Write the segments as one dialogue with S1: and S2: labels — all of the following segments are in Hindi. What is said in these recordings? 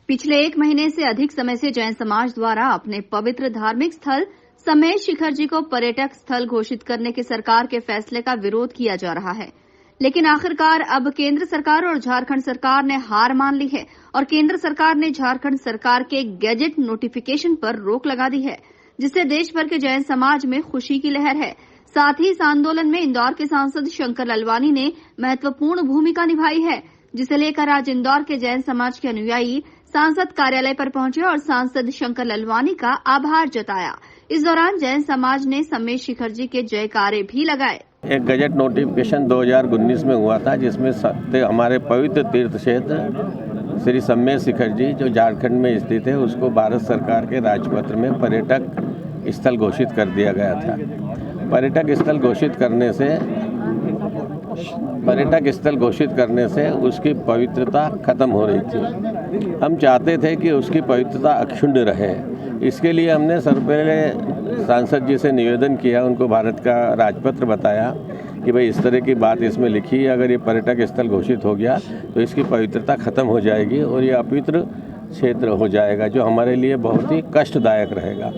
S1: पिछले 1 महीने से अधिक समय से जैन समाज द्वारा अपने पवित्र धार्मिक स्थल सम्मेद शिखर जी को पर्यटक स्थल घोषित करने के सरकार के फैसले का विरोध किया जा रहा है। लेकिन आखिरकार अब केंद्र सरकार और झारखंड सरकार ने हार मान ली है और केंद्र सरकार ने झारखंड सरकार के गैजेट नोटिफिकेशन पर रोक लगा दी है, जिससे देश भर के जैन समाज में खुशी की लहर है। साथ ही इस आंदोलन में इंदौर के सांसद शंकर ललवानी ने महत्वपूर्ण भूमिका निभाई है, जिसे लेकर आज इंदौर के जैन समाज के अनुयायी सांसद कार्यालय पर पहुंचे और सांसद शंकर ललवानी का आभार जताया। इस दौरान जैन समाज ने सम्मेद शिखर जी के जयकारे भी लगाए।
S2: एक गजट नोटिफिकेशन 2019 में हुआ था, जिसमें हमारे पवित्र तीर्थ क्षेत्र श्री सम्मेद शिखर जी जो झारखंड में स्थित है उसको भारत सरकार के राजपत्र में पर्यटक स्थल घोषित कर दिया गया था। पर्यटक स्थल घोषित करने से उसकी पवित्रता खत्म हो रही थी। हम चाहते थे कि उसकी पवित्रता अक्षुण्ण रहे। इसके लिए हमने सबसे पहले सांसद जी से निवेदन किया, उनको भारत का राजपत्र बताया कि भाई इस तरह की बात इसमें लिखी है, अगर ये पर्यटक स्थल घोषित हो गया तो इसकी पवित्रता खत्म हो जाएगी और ये अपवित्र क्षेत्र हो जाएगा, जो हमारे लिए बहुत ही कष्टदायक रहेगा।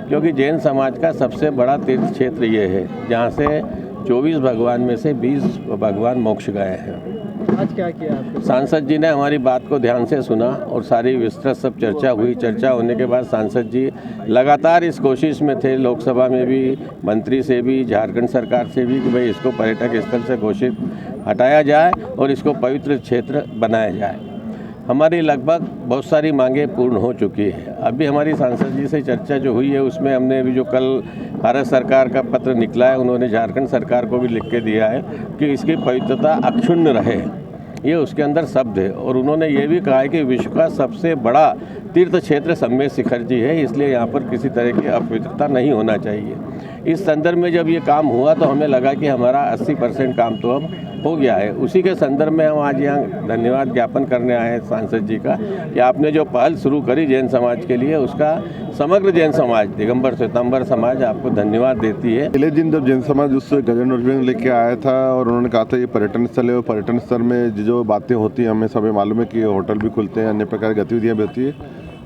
S2: क्योंकि जैन समाज का सबसे बड़ा तीर्थ क्षेत्र ये है, जहाँ से 24 भगवान में से 20 भगवान मोक्ष गए हैं।
S3: आज क्या किया आपने?
S2: सांसद जी ने हमारी बात को ध्यान से सुना और सारी विस्तृत सब चर्चा हुई। चर्चा होने के बाद सांसद जी लगातार इस कोशिश में थे, लोकसभा में भी, मंत्री से भी, झारखंड सरकार से भी, कि भाई इसको पर्यटक स्थल से घोषित हटाया जाए और इसको पवित्र क्षेत्र बनाया जाए। हमारी लगभग बहुत सारी मांगें पूर्ण हो चुकी है। अभी हमारी सांसद जी से चर्चा जो हुई है उसमें हमने अभी जो कल भारत सरकार का पत्र निकला है, उन्होंने झारखंड सरकार को भी लिख के दिया है कि इसकी पवित्रता अक्षुण्ण रहे, ये उसके अंदर शब्द है। और उन्होंने ये भी कहा है कि विश्व का सबसे बड़ा तीर्थ क्षेत्र सम्मेद शिखर जी है, इसलिए यहाँ पर किसी तरह की अपवित्रता नहीं होना चाहिए। इस संदर्भ में जब ये काम हुआ तो हमें लगा कि हमारा 80% काम तो अब हो गया है। उसी के संदर्भ में हम आज यहाँ धन्यवाद ज्ञापन करने आए हैं सांसद जी का कि आपने जो पहल शुरू करी जैन समाज के लिए, उसका समग्र जैन समाज, दिगंबर श्वेतांबर समाज आपको धन्यवाद देती है।
S4: पहले दिन जब जैन समाज उस गजट नोटिफिकेशन लेके आया था और उन्होंने कहा था ये पर्यटन स्थल है, और पर्यटन स्थल में जो बातें होती हैं हमें सभी मालूम है कि होटल भी खुलते हैं, अन्य प्रकार की गतिविधियाँ भी होती है।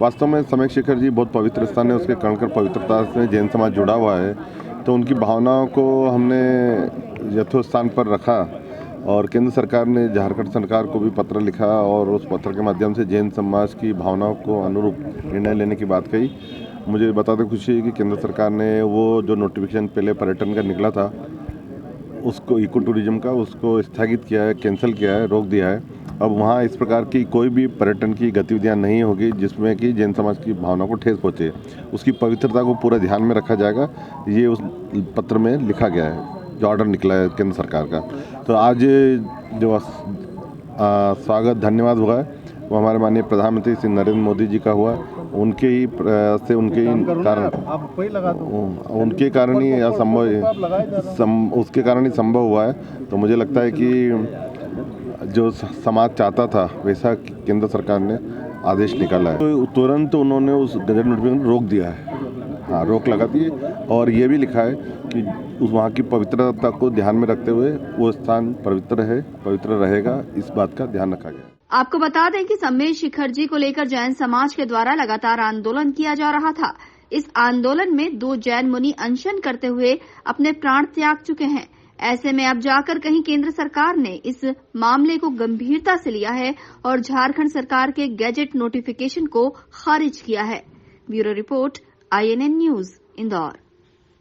S4: वास्तव में सम्मेद शिखर जी बहुत पवित्र स्थान है, उसके कणकर पवित्रता से जैन समाज जुड़ा हुआ है, तो उनकी भावनाओं को हमने यथोस्थान पर रखा और केंद्र सरकार ने झारखंड सरकार को भी पत्र लिखा और उस पत्र के माध्यम से जैन समाज की भावनाओं को अनुरूप निर्णय लेने की बात कही। मुझे बताते खुशी है कि केंद्र सरकार ने वो जो नोटिफिकेशन पहले पर्यटन का निकला था उसको, इको टूरिज्म का, उसको स्थगित किया है, कैंसिल किया है, रोक दिया है। अब वहाँ इस प्रकार की कोई भी पर्यटन की गतिविधियाँ नहीं होगी जिसमें कि जैन समाज की भावना को ठेस पहुँचे। उसकी पवित्रता को पूरा ध्यान में रखा जाएगा, ये उस पत्र में लिखा गया है जो ऑर्डर निकला है केंद्र सरकार का। तो आज जो स्वागत धन्यवाद हुआ है वो हमारे माननीय प्रधानमंत्री श्री नरेंद्र मोदी जी का हुआ। उनके ही से उनके कारण ही यह संभव, उसके कारण ही संभव हुआ है। तो मुझे लगता है कि जो समाज चाहता था वैसा केंद्र सरकार ने आदेश निकाला है, तो तुरंत उन्होंने उस गजट नोटिफिकेशन रोक दिया है। हाँ, रोक लगा दी और ये भी लिखा है कि उस वहाँ की पवित्रता को ध्यान में रखते हुए वो स्थान पवित्र है, पवित्र रहेगा, इस बात का ध्यान रखा गया।
S1: आपको बता दें कि सम्मेद शिखर जी को लेकर जैन समाज के द्वारा लगातार आंदोलन किया जा रहा था। इस आंदोलन में 2 जैन मुनि अनशन करते हुए अपने प्राण त्याग चुके हैं। ऐसे में अब जाकर कहीं केंद्र सरकार ने इस मामले को गंभीरता से लिया है और झारखंड सरकार के गैजेट नोटिफिकेशन को खारिज किया है। Bureau report, INN news, Indore.